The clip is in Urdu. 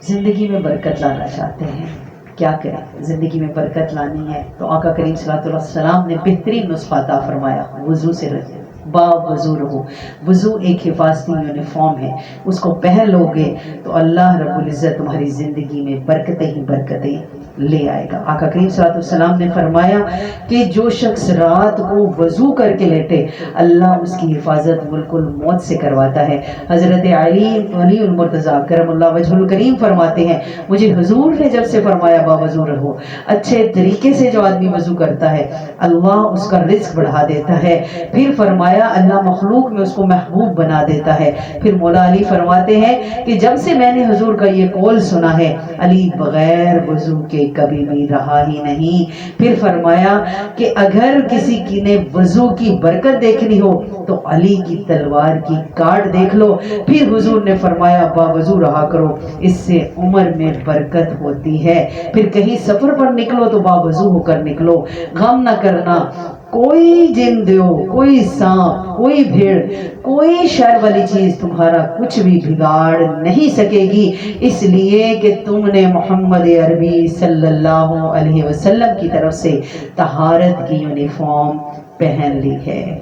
زندگی میں برکت لانا چاہتے ہیں، کیا کریں؟ زندگی میں برکت لانی ہے تو آقا کریم صلی اللہ علیہ وسلم نے بہترین نسخہ عطا فرمایا، وضو سے رہے، با وضو رہو۔ وضو ایک حفاظتی یونیفارم ہے، اس کو پہن لو گے تو اللہ رب العزت تمہاری زندگی میں برکتیں ہی برکتیں لے آئے گا۔ آقا کریم صلی اللہ علیہ وسلم نے فرمایا کہ جو شخص رات کو وضو کر کے لیٹے اللہ اس کی حفاظت بالکل موت سے کرواتا ہے۔ حضرت علی المرتضیٰ کرم اللہ وجہ الکریم فرماتے ہیں مجھے حضور نے جب سے فرمایا با وضو رہو، اچھے طریقے سے جو آدمی وضو کرتا ہے اللہ اس کا رزق بڑھا دیتا ہے، پھر فرمایا اللہ مخلوق میں اس کو محبوب بنا دیتا ہے۔ پھر مولا علی فرماتے ہیں کہ جب سے میں نے حضور کا یہ قول سنا ہے علی بغیر وضو کے کبھی بھی رہا ہی نہیں۔ پھر فرمایا کہ اگر کسی کی نے وضو کی برکت دیکھنی ہو تو علی کی تلوار کی کاٹ دیکھ لو۔ پھر حضور نے فرمایا با وضو رہا کرو، اس سے عمر میں برکت ہوتی ہے۔ پھر کہیں سفر پر نکلو تو با وضو ہو کر نکلو، غم نہ کرنا کوئی جن دیو، کوئی سانپ، کوئی بھیڑ، کوئی شر والی چیز تمہارا کچھ بھی بگاڑ نہیں سکے گی، اس لیے کہ تم نے محمد عربی صلی اللہ علیہ وسلم کی طرف سے طہارت کی یونیفارم پہن لی ہے۔